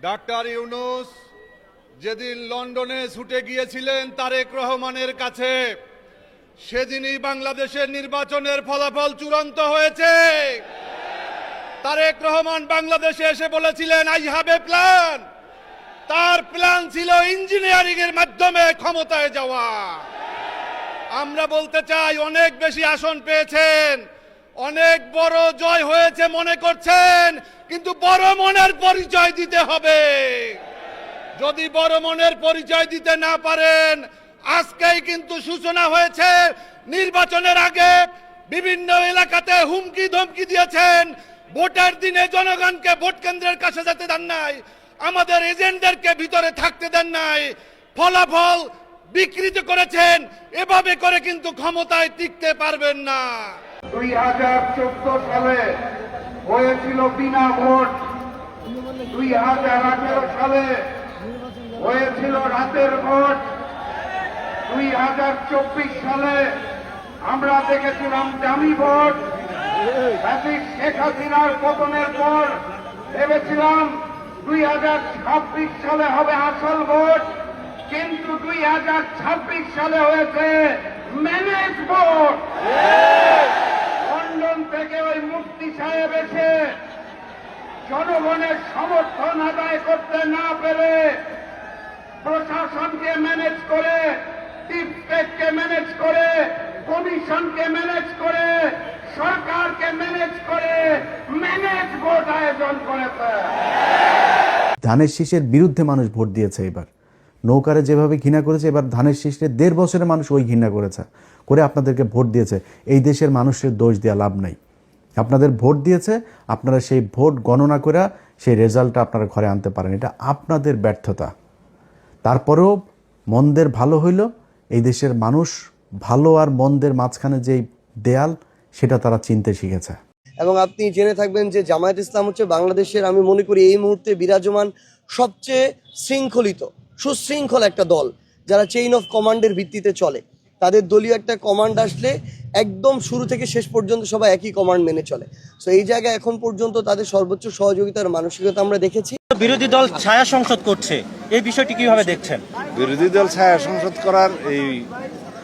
Doctor Yunus যেদিন লন্ডনে ছুটে গিয়েছিলেন তারেক রহমানের কাছে, সেদিনই বাংলাদেশের নির্বাচনের ফলাফল চূড়ান্ত হয়েছে। তারেক রহমান বাংলাদেশে এসে বলেছিলেন, আই হ্যাভ এ প্ল্যান। তার প্ল্যান ছিল ইঞ্জিনিয়ারিং এর মাধ্যমে ক্ষমতায় যাওয়া। আমরা বলতে চাই, অনেক বেশি আসন পেয়েছেন, অনেক বড় জয় হয়েছে মনে করছেন, কিন্তু বড় মনের পরিচয় দিতে হবে। যদি বড় মনের পরিচয় দিতে না পারেন, আজকেই কিন্তু সূচনা হয়েছে। নির্বাচনের আগে বিভিন্ন এলাকাতে হুমকি ধমকি দিয়েছেন, ভোটের দিনে জনগণকে ভোট কেন্দ্রের কাছে যেতে দেন নাই, আমাদের এজেন্টদেরকে ভিতরে থাকতে দেন নাই, ফলাফল বিকৃত করেছেন। এভাবে করে কিন্তু ক্ষমতায় টিকতে পারবেন না। 2014 সালে হয়েছিল বিনা ভোট, 2018 সালে হয়েছিল রাতের ভোট, 2024 সালে আমরা দেখেছিলাম দামি ভোট। শেখ হাসিনার পতনের পর ভেবেছিলাম 2026 সালে হবে আসল ভোট, কিন্তু 2026 সালে হয়েছে ম্যানেজ ভোট। লন্ডন থেকে ওই মুফতি সাহেব এসে জনগণের সমর্থন আদায় করতে না পেরে প্রশাসনকে ম্যানেজ করে, টিপটেককে ম্যানেজ করে, কমিশনকে ম্যানেজ করে, সরকারকে ম্যানেজ করে ম্যানেজ ভোট আয়োজন করেছে। ধানের শীষের বিরুদ্ধে মানুষ ভোট দিয়েছে। এবার নৌকারে যেভাবে ঘৃণা করেছে, এবার ধানের শীষে 1.5 বছরের মানুষ ওই ঘৃণা করেছে, করে আপনাদেরকে ভোট দিয়েছে। এই দেশের মানুষের দোষ দেওয়া লাভ নাই। আপনাদের ভোট দিয়েছে, আপনারা সেই ভোট গণনা করে সেই রেজাল্টটা আপনারা ঘরে আনতে পারেন, এটা আপনাদের ব্যর্থতা। তারপরেও মন্দের ভালো হইল, এই দেশের মানুষ ভালো আর মন্দের মাঝখানে যেই দেয়াল, সেটা তারা চিনতে শিখেছে। এবং আপনি জেনে থাকবেন যে জামায়াত ইসলাম হচ্ছে বাংলাদেশের, আমি মনে করি এই মুহূর্তে বিরাজমান সবচেয়ে শৃঙ্খলিত সুশৃঙ্খল একটা দল, যারা চেইন অফ কমান্ডের ভিত্তিতে চলে। তাদের দলীয় একটা কমান্ড আসলে একদম শুরু থেকে শেষ পর্যন্ত সবাই একই কমান্ড মেনে চলে। সো এই জায়গায় এখন পর্যন্ত তাদের সর্বোচ্চ সহযোগিতার মানসিকতা আমরা দেখেছি। বিরোধী দল ছায়া সংসদ করছে, এই বিষয়টি কিভাবে দেখছেন? বিরোধী দল ছায়া সংসদ করার এই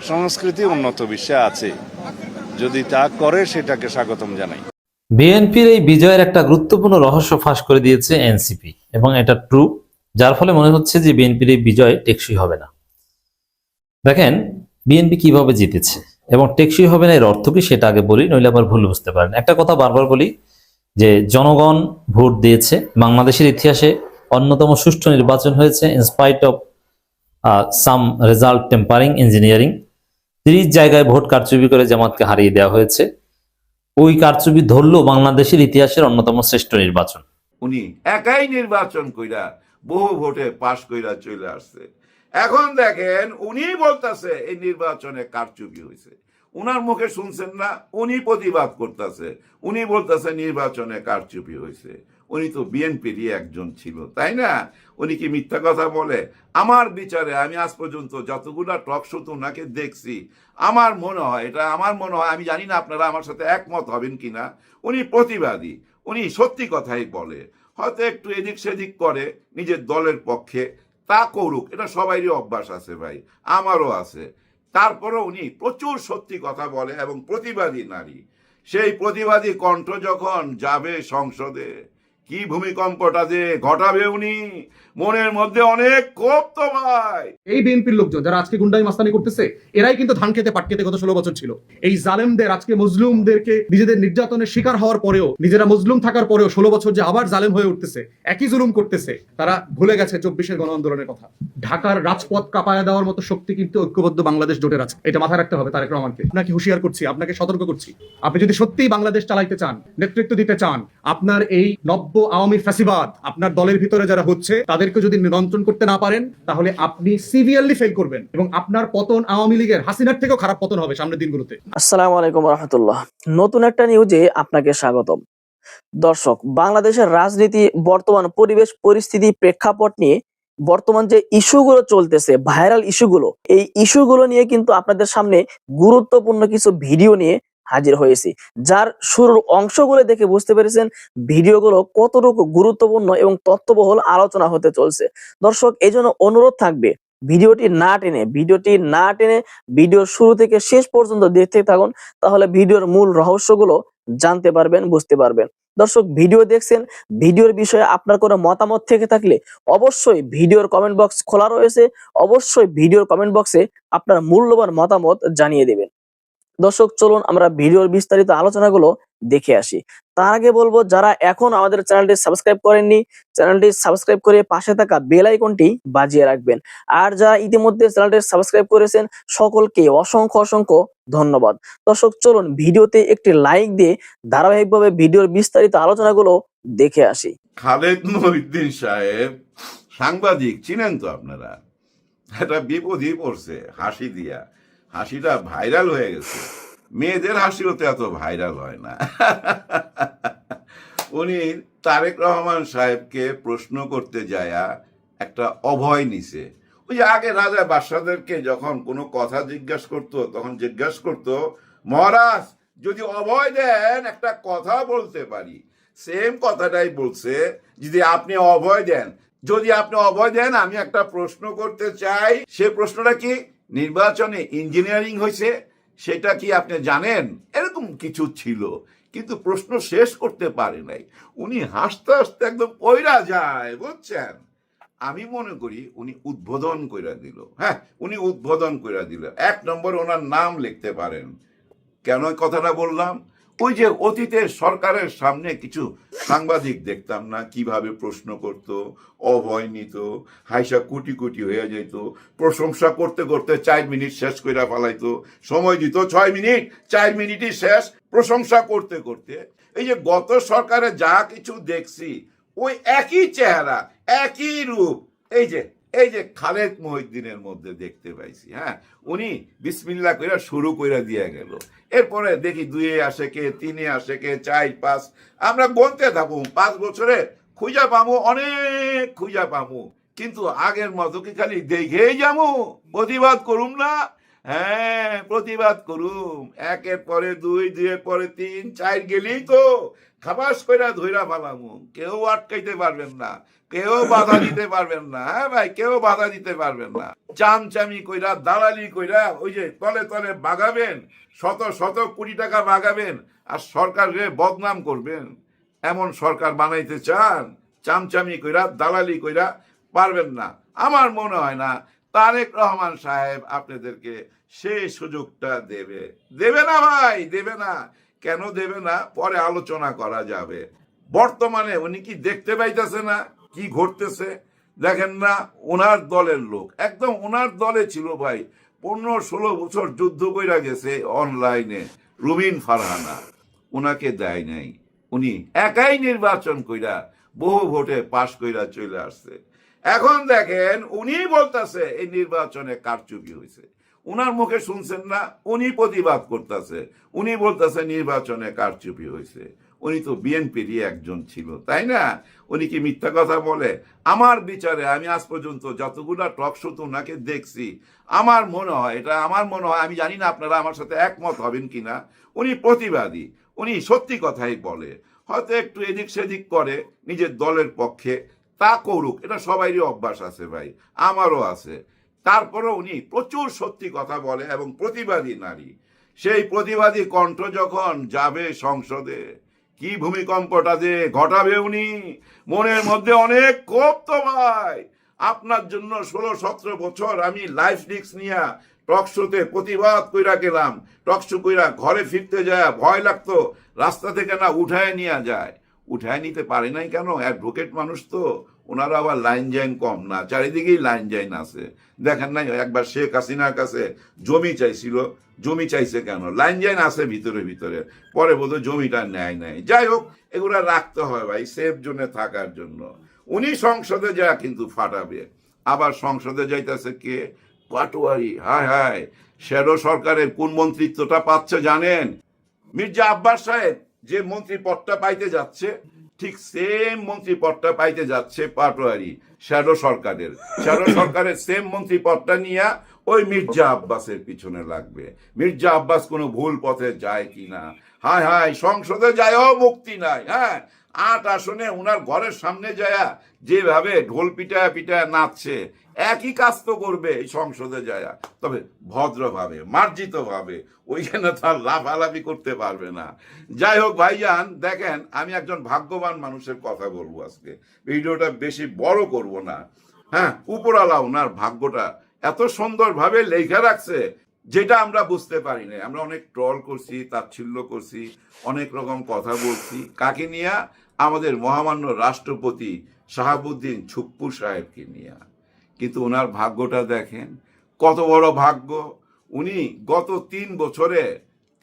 সংস্কৃতি উন্নত বিশ্বে আছে, যদি তা করে সেটাকে স্বাগতম জানাই। বিএনপির এই বিজয়ের একটা গুরুত্বপূর্ণ রহস্য ফাঁস করে দিয়েছে এনসিপি, এবং এটা ট্রু, যার ফলে মনে হচ্ছে যে বিএনপির এই বিজয় টেকসই হবে না। দেখেন বিএনপি কিভাবে জিতেছে এবং টেকসই হবে না এর অর্থ কি সেটা আগে বলি, নইলে আবার ভুল বুঝতে পারেন। একটা কথা বারবার বলি যে জনগণ ভোট দিয়েছে। বাংলাদেশের ইতিহাসে অন্যতম সুষ্ঠু নির্বাচন হয়েছে, in spite of some result tampering engineering. 30 জায়গায় ভোট কারচুপি করে জামাতকে হারিয়ে দেওয়া হয়েছে। ওই কারচুপি ধরলো বাংলাদেশের ইতিহাসের অন্যতম শ্রেষ্ঠ নির্বাচন। উনি একাই নির্বাচন কইরা বহু ভোটে পাশ কইরা চলে আসছে। এখন দেখেন উনি বলতেছে এই নির্বাচনে কারচুপি হয়েছে, উনার মুখে শুনছেন না, উনি প্রতিবাদ করতেছে, উনি বলতেছে নির্বাচনে কারচুপি হয়েছে। উনি তো বিএনপিরই একজন ছিল, তাই না? উনি কি মিথ্যা কথা বলে? আমার বিচারে আমি আজ পর্যন্ত যতগুলা টক শো ওনাকে দেখছি, আমার মনে হয়, এটা আমার মনে হয়, আমি জানি না আপনারা আমার সাথে একমত হবেন কিনা, উনি প্রতিবাদী, উনি সত্যি কথাই বলে, হয়তো একটু এদিক সেদিক করে নিজের দলের পক্ষে, তা করুক, এটা সবারই অভ্যাস আছে ভাই, আমারও আছে। তারপরে উনি প্রচুর সত্যি কথা বলে এবং প্রতিবাদী নারী। সেই প্রতিবাদী কণ্ঠ যখন যাবে সংসদে, কি ভূমিকম্পটা যে ঘটাবে উনি, মনের মধ্যে অনেক ক্ষোভ তো ভাই। এই বিএনপির লোকজন যারা আজকে গুন্ডাই মাস্তানি করতেছে, এরাই কিন্তু ধান খেতে পাট খেতে গত 16 বছর ছিল। এই জালেমদের আজকে মজলুমদেরকে নিজেদের নির্যাতনের শিকার হওয়ার পরেও, নিজেরা মজলুম থাকার পরেও 16 বছর যে আবার জালেম হয়ে উঠতেছে, একই জুলুম করতেছে, তারা ভুলে গেছে 24-এর গণ আন্দোলনের কথা। ঢাকার রাজপথ কাঁপায়া দেওয়ার মতো শক্তি কিন্তু ঐক্যবদ্ধ বাংলাদেশ জোটের আছে, এটা মাথায় রাখতে হবে তারেক রহমানকে। আপনাকে হুঁশিয়ার করছি, আপনাকে সতর্ক করছি, আপনি যদি সত্যিই বাংলাদেশ চালাইতে চান, নেতৃত্ব দিতে চান, আপনার এই নব্য আওয়ামী ফ্যাসিবাদ আপনার দলের ভিতরে যারা হচ্ছে তাদেরকে যদি নিয়ন্ত্রণ করতে না পারেন, তাহলে আপনি সিভিয়ারলি ফেল করবেন এবং আপনার পতন আওয়ামী লীগের হাসিনার থেকেও খারাপ পতন হবে সামনের দিনগুলোতে। আসসালামু আলাইকুম রাহমাতুল্লাহ। নতুন একটা নিউজে আপনাকে স্বাগতম। দর্শক, বাংলাদেশের রাজনীতি, বর্তমান পরিবেশ পরিস্থিতি, প্রেক্ষাপট নিয়ে বর্তমান যে ইস্যুগুলো চলতেছে, ভাইরাল ইস্যুগুলো, এই ইস্যুগুলো নিয়ে কিন্তু আপনাদের সামনে গুরুত্বপূর্ণ কিছু ভিডিও নিয়ে হাজির হয়েছি, যার শুরুর অংশগুলো দেখে বুঝতে পেরেছেন ভিডিওগুলো কতটুকু গুরুত্বপূর্ণ এবং তথ্যবহুল আলোচনা হতে চলছে। দর্শক, এই জন্য অনুরোধ থাকবে ভিডিওটি না টেনে ভিডিওর শুরু থেকে শেষ পর্যন্ত দেখতে থাকুন, তাহলে ভিডিওর মূল রহস্যগুলো জানতে পারবেন, বুঝতে পারবেন। দর্শক, ভিডিও দেখছেন, ভিডিওর বিষয়ে আপনার কোনো মতামত থেকে থাকলে অবশ্যই ভিডিওর কমেন্ট বক্স খোলা রয়েছে, অবশ্যই ভিডিওর কমেন্ট বক্সে আপনার মূল্যবান মতামত জানিয়ে দেবেন। দর্শক, চলুন আমরা ভিডিওর বিস্তারিত আলোচনাগুলো দেখে আসি। তার আগে বলবো, যারা এখন আমাদের চ্যানেলটি সাবস্ক্রাইব করেননি, চ্যানেলটি সাবস্ক্রাইব করে পাশে থাকা বেল আইকনটি বাজিয়ে রাখবেন। আর যারা ইতিমধ্যে চ্যানেলটি সাবস্ক্রাইব করেছেন সকলকে অসংখ্য ধন্যবাদ। দর্শক, চলুন ভিডিওতে একটি লাইক দিয়ে ধারাবাহিকভাবে ভিডিওর বিস্তারিত আলোচনাগুলো দেখে আসি। খালেদ মহিউদ্দিন সাহেব সাংবাদিক, চিনেন তো আপনারা, একটা বিপদই পড়ছে হাসি দিয়া, হাসিটা ভাইরাল হয়ে গেছে। মেয়েদের হাসি হতে এত ভাইরাল হয় না। উনি তারেক রহমান সাহেবকে প্রশ্ন করতে যায়া একটা অভয় নিছে। ওই যে আগে রাজা বাদশাদেরকে যখন কোনো কথা জিজ্ঞাসা করতো তখন জিজ্ঞাসা করতো, মহারাজ যদি অভয় দেন একটা কথা বলতে পারি। সেম কথাটাই বলছে, যদি আপনি অভয় দেন, আমি একটা প্রশ্ন করতে চাই। সে প্রশ্নটা কি? নির্বাচনে ইঞ্জিনিয়ারিং হয়েছে সেটা কি আপনি জানেন? এরকম কিছু ছিল, কিন্তু প্রশ্ন শেষ করতে পারে নাই। উনি হাসতে হাসতে একদম পয়রা যায়, বুঝছেন? আমি মনে করি উনি উদ্বোধন কইরা দিল। হ্যাঁ, উনি উদ্বোধন কইরা দিল। 1 নম্বর ওনার নাম লিখতে পারেন। কেন এই কথাটা বললাম? ওই যে অতীতে সরকারের সামনে কিছু সাংবাদিক দেখতাম না কিভাবে প্রশ্ন করত, অভয় নিত, হাইসা কোটি কোটি হয়ে যেত, প্রশংসা করতে করতে 4 মিনিট শেষ কইরা ফেলাইতো, সময় দিত 6 মিনিট, 4 মিনিটই শেষ প্রশংসা করতে করতে। এই যে গত সরকারে যা কিছু দেখছি, ওই একই চেহারা, একই রূপ এই যে খালেদ মহিউদ্দিনের মধ্যে দেখতে পাইছি। হ্যাঁ, উনি বিসমিল্লাহ কইরা শুরু কইরা দিয়ে গেল। এরপরে দেখি 2 আসে কে, 3 আসে কে, 4, 5, আমরা গুনতে থাকবো। 5 বছরে খুঁজা পামু, অনেক খুঁজা পামু, কিন্তু আগের মতো কি খালি দেখেই যাবো? প্রতিবাদ করুম না? হ্যাঁ, প্রতিবাদ করুম। 1-এর পরে 2, 2-এর পরে 3, 4 গেলেই তো খাবাস কইরা ধইরা ফালামু। কেউ আটকাইতে পারবেন না, কেউ বাধা দিতে পারবেন না। হ্যাঁ ভাই, কেউ বাধা দিতে পারবেন না। চামচামি কইরা, দালালি কইরা, ওই যে তলে তলে বাগাবেন, শত শত কোটি টাকা বাগাবেন, আর সরকারের বদনাম করবেন। এমন সরকার বানাইতে চান? চামচামি কইরা, দালালি কইরা পারবেন না। আমার মনে হয় না তারেক রহমান সাহেব আপনাদেরকে সেই সুযোগটা দেবে না ভাই, দেবে না। কেন দেবে না পরে আলোচনা করা যাবে। বর্তমানে উনি কি দেখতে পাইতেছে না কি ঘটতেছে? দেখেন না, ওনার দলের লোক, একদম ওনার দলে ছিল ভাই, 15-16 বছর যুদ্ধ কইরা গেছে অনলাইনে, রুবিন ফারহানা, ওনাকে দেয় নাই। উনি একাই নির্বাচন কইরা বহু ভোটে পাশ কইরা চলে আসছে। এখন দেখেন উনি বলতেছে এই নির্বাচনে কারচুপি হয়েছে। উনার মুখে শুনছেন না? উনি প্রতিবাদ করতেছে, উনি বলতেছে নির্বাচনে কারচুপি হয়েছে। উনি তো বিএনপিরই একজন ছিল, তাই না? উনি কি মিথ্যা কথা বলে? আমার বিচারে আমি আজ পর্যন্ত যতগুলা টক শো ওনাকে দেখছি, আমার মনে হয়, আমি জানি না আপনারা আমার সাথে একমত হবেন কিনা, উনি প্রতিবাদী, উনি সত্যি কথাই বলে। হয়তো একটু এদিক সেদিক করে নিজের দলের পক্ষে, তা করুক, এটা সবারই অভ্যাস আছে ভাই, আমারও আছে। তারপরে উনি প্রচুর সত্যি কথা বলে এবং প্রতিবাদী নারী। সেই প্রতিবাদী কণ্ঠ যখন যাবে সংসদে, কি ভূমিকম্পটা যে ঘটাবে উনি, মনের মধ্যে অনেক ক্ষোভ তো ভাই। আপনার জন্য 16-17 বছর আমি লাইফ রিস্ক নিয়ে টক শোতে প্রতিবাদ কইরা গেলাম। টক শো কইরা ঘরে ফিরতে যায় ভয় লাগতো রাস্তা থেকে না উঠায় নিয়ে যায়। উঠায় নিতে পারে নাই কেন? অ্যাডভোকেট মানুষ তো, ওনারা আবার লাইন জাইন কম না, চারিদিকেই লাইন জাইন আছে। দেখেন নাই একবার শেখ হাসিনার কাছে জমি চাইছিল, জমি চাইছে কেন? লাইন জাইন আছে ভিতরে ভিতরে, পরে বোধহয় জমিটা নেয় নাই। যাই হোক, এগুলা রাখতে হয় ভাই সেফ জোনে থাকার জন্য। উনি সংসদে যা কিন্তু ফাটাবে। আবার সংসদে যাইতেছে কে? পাটোয়ারি। হায় হায়, শ্যাডো সরকারের কোন মন্ত্রিত্বটা পাচ্ছে জানেন? মির্জা আব্বাস সাহেব যে মন্ত্রী পদটা পাইতে যাচ্ছে, ঠিক সেম মন্ত্রী পদটা পাইতে যাচ্ছে পাটোয়ারি। শ্যাডো সরকারের সেম মন্ত্রী পদটা নিয়ে ওই মির্জা আব্বাসের পিছনে লাগবে। মির্জা আব্বাস কোনো ভুল পথে যায় কিনা, হায় হায়, সংসদে যায়ও মুক্তি নাই। হ্যাঁ, 8 আসনে উনার ঘরের সামনে যায়া যেভাবে ঢোল পিটায় পিটায় নাচছে, একই কাজ তো করবে এই সংসদে যায়া, তবে ভদ্রভাবে, মার্জিতভাবে। ওইখানে তার লাফালাফি করতে পারবে না। যাই হোক ভাইজান, দেখেন, আমি একজন ভাগ্যবান মানুষের কথা বলবো আজকে, ভিডিওটা বেশি বড় করব না। হ্যাঁ, উপরওয়ালা ওনার ভাগ্যটা এত সুন্দরভাবে লেখা রাখছে, যেটা আমরা বুঝতে পারি না। আমরা অনেক ট্রল করছি, তাচ্ছিল্য করছি, অনেক রকম কথা বলছি। কাকে নিয়ে? আমাদের মহামান্য রাষ্ট্রপতি শাহাবুদ্দিন ছুপ্পু সাহেবকে নিয়ে। কিন্তু ওনার ভাগ্যটা দেখেন, কত বড় ভাগ্য। উনি গত 3 বছরে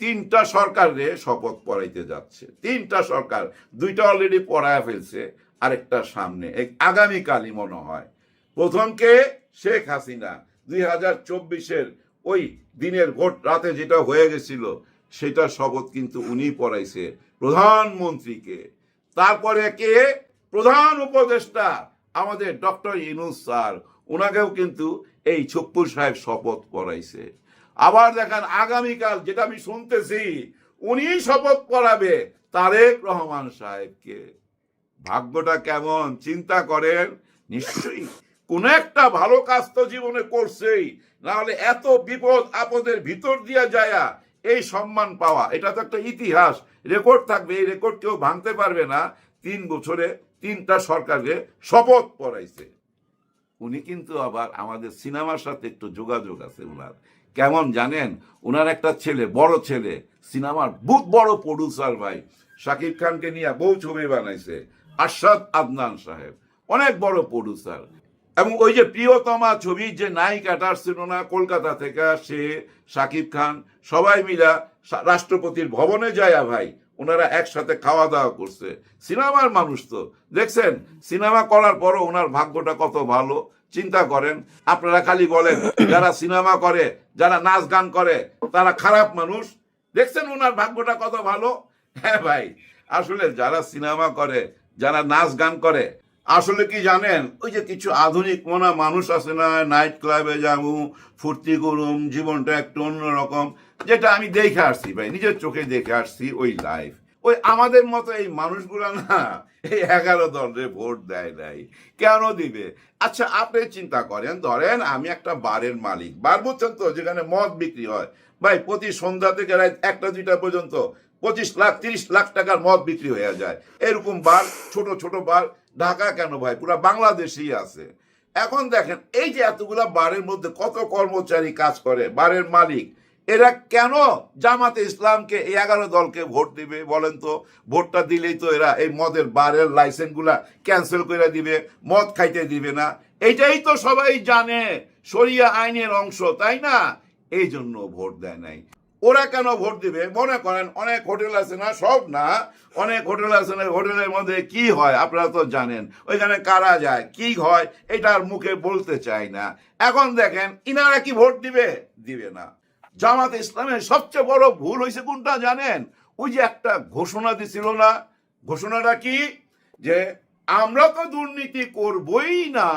3টা সরকারে শপথ পড়াইতে যাচ্ছে। 3টা সরকার, 2টা অলরেডি পড়ায় ফেলছে, আরেকটা সামনে, আগামীকালই মনে হয়। প্রথমকে শেখ হাসিনা 2024-এর ওই দিনের ভোট রাতে যেটা হয়ে গেছিল, সেটা শপথ কিন্তু উনি পড়াইছে প্রধানমন্ত্রীকে। তারপরে কে? প্রধান উপদেষ্টা আমাদের ডক্টর ইউনূস স্যার, ওনাকেও কিন্তু এই ছুপ্পু সাহেব শপথ পড়াইছে। আবার দেখেন, আগামীকাল যেটা আমি শুনতেছি, উনি শপথ পড়াবে তারেক রহমান সাহেবকে। ভাগ্যটা কেমন চিন্তা করেন। নিশ্চয়ই কোন একটা ভালো কাজ তো জীবনে করছেই, না হলে এত বিপদ আপদের ভিতর দিয়া যায়া এই সম্মান পাওয়া, এটা তো একটা ইতিহাস, রেকর্ড থাকবে। এই রেকর্ড কেউ ভাঙতে পারবে না। 3 বছরে 3টা সরকারকে শপথ পড়াইছে। উনি কিন্তু আবার আমাদের সিনেমার সাথে একটু যোগাযোগ আছে উনার। কেমন জানেন? উনার একটা ছেলে, বড় ছেলে, সিনেমার বহুত বড় প্রডিউসার ভাই, শাকিব খানকে নিয়ে বহু ছবি বানাইছে, আরশাদ আদনান সাহেব, অনেক বড় প্রডিউসার। এবং ওই যে প্রিয়তমা ছবি, যে নায়িকাটা ছিল না কলকাতা থেকে, সে, শাকিব খান, সবাই মিলা রাষ্ট্রপতির ভবনে যায় ভাই, ওনারা একসাথে খাওয়া দাওয়া করছে। সিনেমার মানুষ তো দেখছেন, সিনেমা করার পরও ওনার ভাগ্যটা কত ভালো চিন্তা করেন। আপনারা খালি বলেন যারা সিনেমা করে, যারা নাচ গান করে, তারা খারাপ মানুষ। দেখছেন ওনার ভাগ্যটা কত ভালো। হ্যাঁ ভাই, আসলে যারা সিনেমা করে, যারা নাচ গান করে, আসলে কি জানেন, ওই যে কিছু আধুনিক মনা মানুষ আছে না, নাইট ক্লাবে যাবো, ফুর্তি করুম, জীবনটা একটু অন্যরকম, যেটা আমি দেখে আসছি ভাই, নিজের চোখে দেখে আসছি ওই লাইফ। ওই আমাদের মতো এই মানুষগুলা না এই 11 দলে ভোট দেয় নাই। কেন দিবে? আচ্ছা, আপনি চিন্তা করেন, ধরেন আমি একটা বারের মালিক, বার বুঝছেন তো, যেখানে মদ বিক্রি হয় ভাই, প্রতি সন্ধ্যা থেকে রাত 1টা 2টা পর্যন্ত 25 লাখ 30 লাখ টাকার মদ বিক্রি হয়ে যায়। এরকম বার, ছোট ছোট বার, ঢাকা কেন ভাই, পুরো বাংলাদেশেই আছে। এখন দেখেন, এই যে এতগুলা বারের মধ্যে কত কর্মচারী কাজ করে, বারের মালিক, এরা কেন জামাতে ইসলামকে এই 11 দলকে ভোট দিবে বলেন তো? ভোটটা দিলেই তো এরা এই মদের বারের লাইসেন্স গুলা ক্যান্সেল করে দিবে, মদ খাইতে দিবে না। এইটাই তো সবাই জানে, শরিয়া আইনের অংশ, তাই না? এই জন্য ভোট দেয় নাই। ওরা কেন ভোট দিবে? মনে করেন অনেক হোটেল আছে না, সব না, অনেক হোটেল আছে না, হোটেলের মধ্যে কি হয় আপনারা তো জানেন, ওইখানে কারা যায়, কি হয়, এটার মুখে বলতে চাই না। এখন দেখেন, ইনারা কি ভোট দিবে? দিবে না। জামাত ইসলামের সবচেয়ে বড় ভুল হয়েছে কোনটা জানেন? ওই যে একটা ঘোষণা দিছিল না, ঘোষণাটা কি? যে আমরা তো দুর্নীতি করবই না,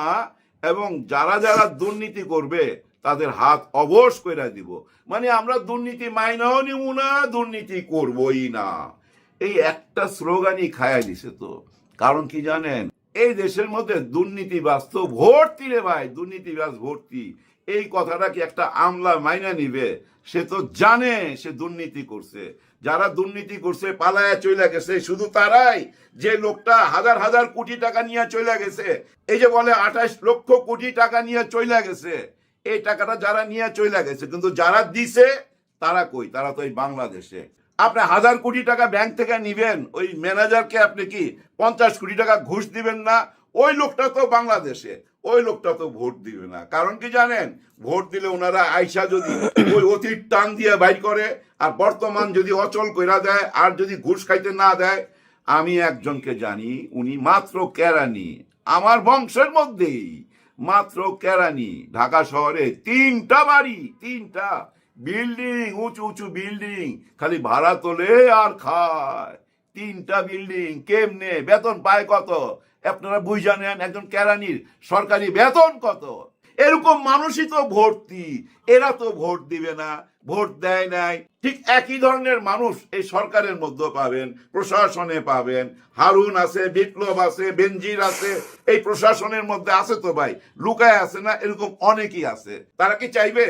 এবং যারা যারা দুর্নীতি করবে তাদের হাত অবশ করে দিব। মানে আমরা দুর্নীতি মাইনাও নিব না, দুর্নীতি করবই না। এই একটা স্লোগানই খায়া দিছে তো। কারণ কি জানেন, এই দেশের মধ্যে দুর্নীতিবাজ তো ভর্তি রে ভাই, দুর্নীতিবাজ ভর্তি। এই কথাটা কি একটা আমলা মাইনা নিবে? সে তো জানে সে দুর্নীতি করছে। যারা দুর্নীতি করছে পালায়া চলে গেছে শুধু তারাই, যে লোকটা হাজার হাজার কোটি টাকা নিয়ে চলে গেছে, এই যে বলে 28 লক্ষ কোটি টাকা নিয়ে চলে গেছে, এই টাকাটা যারা নিয়ে চলে গেছে, কিন্তু যারা দিছে তারা কই? তারা তো এই বাংলাদেশে। আপনি 1000 কোটি টাকা ব্যাংক থেকে নিবেন, ওই ম্যানেজারকে আপনি কি 50 কোটি টাকা ঘুষ দিবেন না? ওই লোকটা তো বাংলাদেশে, ওই লোকটা তো ভোট দিবে না। কারণ কি জানেন, ভোট দিলে ওনারা আইসা যদি ওই অতীত টান দিয়ে বাইর করে, আর বর্তমান যদি অচল কইরা দেয়, আর যদি ঘুষ খাইতে না দেয়। আমি একজনকে জানি, উনি মাত্র কেরানি, আমার বংশের মধ্যেই, মাত্র কেরানি, ঢাকা শহরে 3টা বাড়ি, 3টা বিল্ডিং, উঁচু উঁচু বিল্ডিং, খালি ভাড়া তোলে আর খায়। 3টা বিল্ডিং, কেমনে বেতন পায় কত? আপনারা বুঝ জানেন একজন কেরানির সরকারি বেতন কত? এরকম মানুষই তো ভর্তি, এরা তো ভোট দিবে না, ভোট দেয় নাই। ঠিক একই ধরনের মানুষ এই সরকারের মধ্যে পাবেন, প্রশাসনে পাবেন। হারুন আছে, বিপ্লব আছে, বেনজির আছে, এই প্রশাসনের মধ্যে আছে তো ভাই, লুকায় আছে না? এরকম অনেকেই আছে। তারা কি চাইবে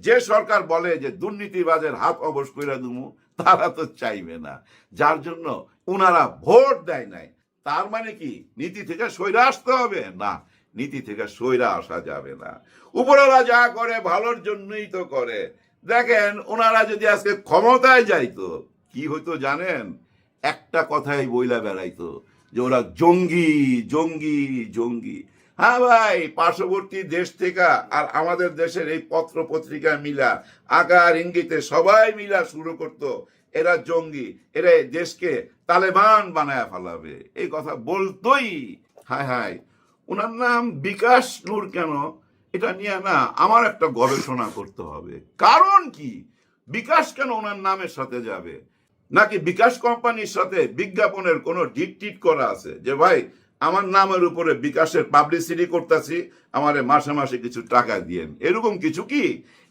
যে সরকার বলে যে দুর্নীতিবাজের হাত অবশ করে দেবো? তারা তো চাইবে না, যার জন্য ওনারা ভোট দেয় নাই। তার মানে কি নীতি থেকে সইরা আসতে হবে? না, নীতি থেকে সইরা আসা যাবে না। উপরওয়ালা যা করে ভালোর জন্যই তো করে। দেখেন, ওনারা যদি আজকে ক্ষমতায় যাইতো কি হইতো জানেন? একটা কথাই বইলা বেড়াইতো যে ওরা জঙ্গি জঙ্গি জঙ্গি। হ্যাঁ ভাই, পার্শ্ববর্তী দেশ থেকে আর আমাদের দেশের এই পত্র পত্রিকা মিলা, আকার ইঙ্গিতে সবাই মিলা শুরু করতো এরা জঙ্গি, এরা এই দেশকে তালেবান বানায় ফেলাবে, এই কথা বলতোই। হায় হায়, ওনার নাম বিকাশ নূর কেন? এটা নিয়ে না আমার একটা গবেষণা করতে হবে। কারণ কি, বিকাশ কেন ওনার নামের সাথে যাবে? নাকি বিকাশ কোম্পানির সাথে বিজ্ঞাপনের কোনো ডিট করা আছে যে ভাই আমার নামের উপরে বিকাশের পাবলিসিটি করতেছি, আমারে মাসে মাসে কিছু টাকা দিয়েন, এরকম কিছু কি?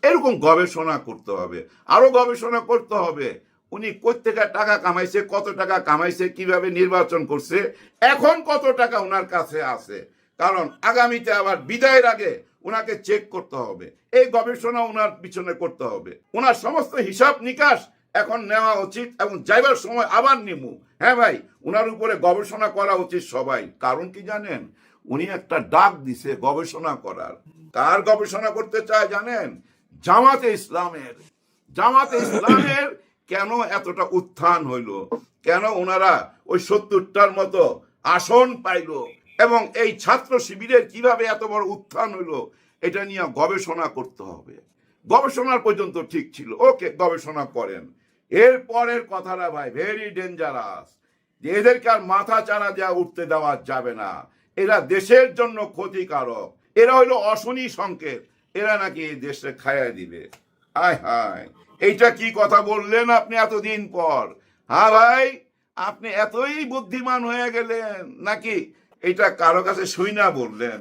এরকম গবেষণা করতে হবে, আরো গবেষণা করতে হবে। উনি কোত্থেকে টাকা কামাইছে, কত টাকা কামাইছে, কিভাবে নির্বাচন করছে, এখন কত টাকা ওনার কাছে আছে। কারণ আগামীতে আবার বিদায়ের আগে ওনাকে চেক করতে হবে, এই গবেষণা ওনার পিছনে করতে হবে। ওনার সমস্ত হিসাব নিকাশ এখন নেওয়া উচিত এবং যাইবার সময় আবার নিমু। হ্যাঁ ভাই, ওনার উপরে গবেষণা করা উচিত সবাই। কারণ কি জানেন, উনি একটা ডাক দিছে গবেষণা করার। কার গবেষণা করতে চায় জানেন? জামাতে ইসলামের। জামাতে ইসলামের কেন এতটা উত্থান হইল, কেন ওনারা ওই 70টার মতো আসন পাইল, এবং এই ছাত্র শিবিরের কিভাবে এত বড় উত্থান হইল, এটা নিয়ে গবেষণা করতে হবে। গবেষণার পর্যন্ত ঠিক ছিল, ওকে, গবেষণা করেন। এর পরের কথাটা ভাই ভেরি ডেঞ্জারাস, যে এদেরকে আর মাথা চারা দেওয়া উঠতে দেওয়া যাবে না। এরা দেশের জন্য ক্ষতিকারক, এরা হইলো অশনি সংকেত, এরা নাকি এই দেশে খাইয়া দিবে। হায় হায়, এইটা কি কথা বললেন আপনি এতদিন পর? হ্যাঁ ভাই, আপনি এতই বুদ্ধিমান হয়ে গেলেন নাকি এটা কারো কাছে শুই না বললেন?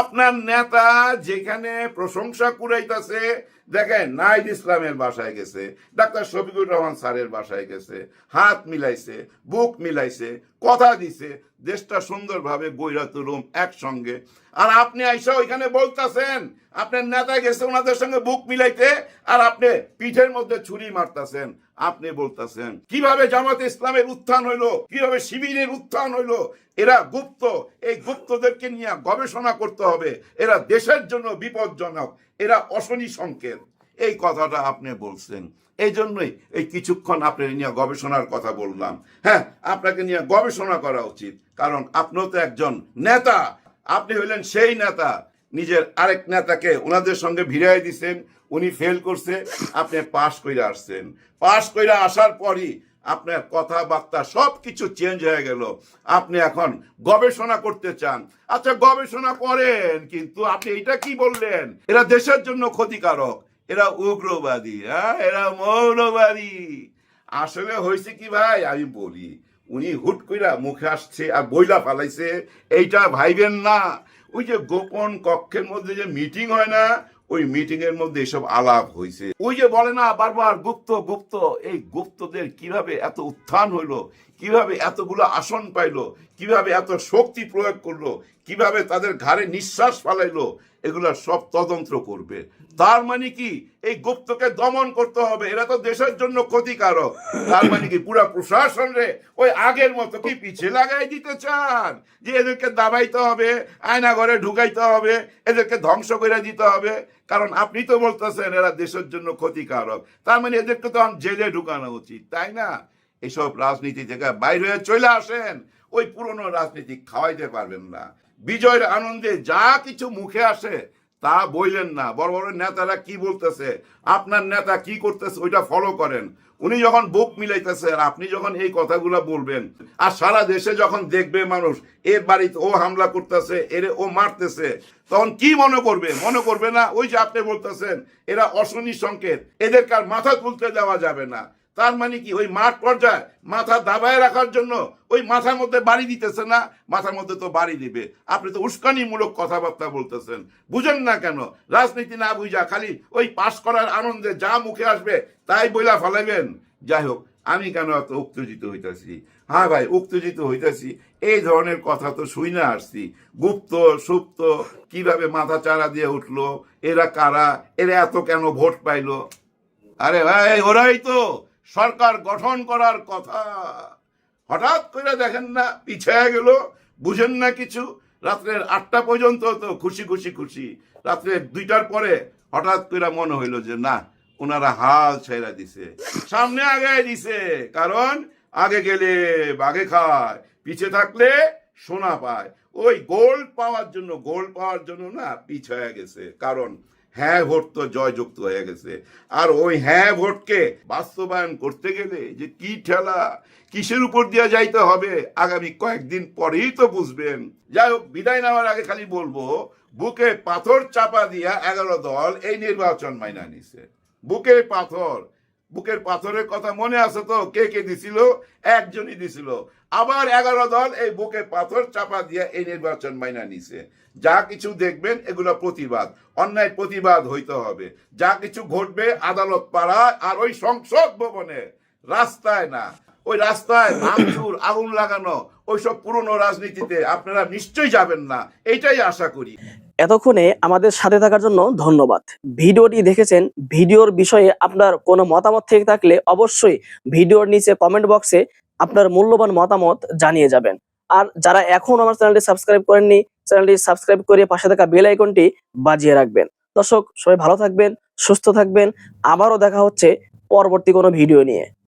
আপনার নেতা যেখানে প্রশংসা কুড়াইতেছে, দেখেন নাহিদ ইসলামের বাসায় গেছে, ডাক্তার শফিকুর রহমান স্যারের বাসায় গেছে, হাত মিলাইছে, বুক মিলাইছে, কথা দিছে দেশটা সুন্দরভাবে গইরা তুলুম একসঙ্গে। আর আপনি আইসা ওইখানে বলতেছেন আপনার নেতা গেছে ওনাদের সঙ্গে বুক মিলাইতে, আর আপনি পিঠের মধ্যে ছুরি মারতেছেন। আপনি বলতেছেন কিভাবে জামাতে ইসলামের উত্থান হইলো, কিভাবে শিবিরের উত্থান হইলো। এরা গুপ্ত, এই গুপ্তদেরকে নিয়ে গবেষণা করতে হবে। এরা দেশের জন্য বিপজ্জনক, এরা অশনি সংকেত, এই কথাটা আপনি বলছেন। এই জন্যই এই কিছুক্ষণ আপনার নিয়ে গবেষণার কথা বললাম। হ্যাঁ, আপনাকে নিয়ে গবেষণা করা উচিত, কারণ আপনিও তো একজন নেতা। আপনি হইলেন সেই নেতা, নিজের আরেক নেতাকে ওনাদের সঙ্গে ভিড়াই দিচ্ছেন, উনি ফেল করছে, আপনি পাশ কইরা আসছেন। পাশ কইরা আসার পরই আপনার কথাবার্তা সবকিছু চেঞ্জ হয়ে গেল। আপনি এখন গবেষণা করতে চান। আচ্ছা, গবেষণা করেন, কিন্তু আপনি এটা কি বললেন? এরা দেশের জন্য ক্ষতিকারক, এরা উগ্রবাদী, হ্যাঁ, এরা মৌলবাদী। আসলে হয়েছে কি ভাই, আমি বলি, উনি হুট কইরা মুখে আসছে আর বইলা ফালাইছে, এইটা ভাইবেন না। ওই যে গোপন কক্ষের মধ্যে যে মিটিং হয় না, ওই মিটিং এর মধ্যে এসব আলাপ হয়েছে। ওই যে বলে না বারবার গুপ্ত গুপ্ত, এই গুপ্তদের কিভাবে এত উত্থান হইলো, কিভাবে এতগুলো আসন পাইলো, কিভাবে এত শক্তি প্রয়োগ করলো, কিভাবে তাদের ঘাড়ে নিঃশ্বাস ফালাইলো, এগুলা সব তদন্ত করবে। তার মানে কি এই গুপ্তকে দমন করতে হবে, এরা তো দেশের জন্য ক্ষতিকারক। তার মানে কি পুরা প্রশাসন রে ওই আগের মতো কি পিছিয়ে লাগাই দিতে চান, যে এদেরকে দাবাইতে হবে, আয়না ঘরে ঢুকাইতে হবে, এদেরকে ধ্বংস করে দিতে হবে? কারণ আপনি তো বলতেছেন এরা দেশের জন্য ক্ষতিকারক, তার মানে এদেরকে তো জেলে ঢুকানো উচিত, তাই না? এসব রাজনীতি থেকে বাইরে হয়ে চলে আসেন, ওই পুরনো রাজনীতি খাওয়াইতে পারবেন না। বিজয়ের আনন্দে যা কিছু মুখে আসে তা বললেন না। বড় বড় নেতারা কি বলতেছে, আপনার নেতা কি করতেছে ওইটা ফলো করেন। উনি যখন বুক মিলাইতেছে আর আপনি যখন এই কথাগুলো বলবেন, আর সারা দেশে যখন দেখবে মানুষ এর বাড়িতে ও হামলা করতেছে, এর ও মারতেছে, তখন কি মনে করবে? মনে করবে না ওই যে আপনি বলতেছেন এরা অশনি সংকেত, এদেরকে আর মাথা তুলতে দেওয়া যাবে না। তার মানে কি ওই মাঠ পর্যায়ে মাথা দাবায় রাখার জন্য ওই মাথার মধ্যে বাড়ি দিতেছে না? মাথার মধ্যে তো বাড়ি দিবে। আপনি তো উস্কানিমূলক কথাবার্তা বলতেছেন, বুঝেন না কেন? রাজনীতি না বুঝা খালি ওই পাশ করার আনন্দে যা মুখে আসবে তাই বইলা ফেলাবেন। যাই হোক, আমি কেন এত উত্তেজিত হইতেছি? হ্যাঁ ভাই, উত্তেজিত হইতেছি, এই ধরনের কথা তো শুই না আসছি। গুপ্ত সুপ্ত কিভাবে মাথা চারা দিয়ে উঠলো, এরা কারা, এরা এত কেন ভোট পাইলো? আরে ভাই, ওরাই তো সরকার গঠন করার কথা। হঠাৎ করে দেখেন না পিছিয়ে গেল, বুঝেন না কিছু। রাত্রের 8টা পর্যন্ত তো খুশি খুশি খুশি, রাত্রে 2টার পরে হঠাৎ করে মনে হইলো যে না, ওনারা হাল ছেড়ে দিছে, সামনে আগে দিছে। কারণ আগে গেলে বাঘে খায়, পিছে থাকলে সোনা পায়। ওই গোল্ড পাওয়ার জন্য না পিছিয়ে গেছে। কারণ হ্যাঁ ভোট তো জয়যুক্ত হয়ে গেছে। আর ওই হ্যাঁ ভোটকে বাস্তবায়ন করতে গেলে যে কি ঠেলা, কিসের উপর দিয়ে যাইতে হবে আগামী কয়েকদিন পরেই তো বুঝবেন। যাই হোক, বিদায় নেওয়ার আগে খালি বলবো, বুকে পাথর চাপা দিয়া 11 দল এই নির্বাচন মাইনা নিছে। বুকের পাথরের কথা মনে আছে তো? কে কে দিছিল? একজনই দিছিল। আবার 11 দল এই বুকে পাথর চাপা দিয়ে এই নির্বাচন মাইনা নিছে। যা কিছু দেখবেন এগুলো প্রতিবাদ, অন্যায় প্রতিবাদ হইতে হবে। যা কিছু ঘটবে আদালত পাড়ায় আর ওই সংসদ ভবনে, রাস্তায় না। ওই রাস্তায় ভাঙচুর, আগুন লাগানো, ওইসব পুরনো রাজনীতিতে আপনারা নিশ্চয়ই যাবেন না, এইটাই আশা করি। এতক্ষণে আমাদের সাথে থাকার জন্য ধন্যবাদ। ভিডিওটি দেখেছেন, ভিডিওর বিষয়ে আপনার কোনো মতামত থেকে থাকলে অবশ্যই ভিডিওর নিচে কমেন্ট বক্সে আপনার মূল্যবান মতামত জানিয়ে যাবেন। আর যারা এখন আমার চ্যানেলটি সাবস্ক্রাইব করেননি, চ্যানেলটি সাবস্ক্রাইব করে পাশে থাকা বেল আইকনটি বাজিয়ে রাখবেন। দর্শক, সবাই ভালো থাকবেন, সুস্থ থাকবেন। আবারও দেখা হচ্ছে পরবর্তী কোনো ভিডিও নিয়ে।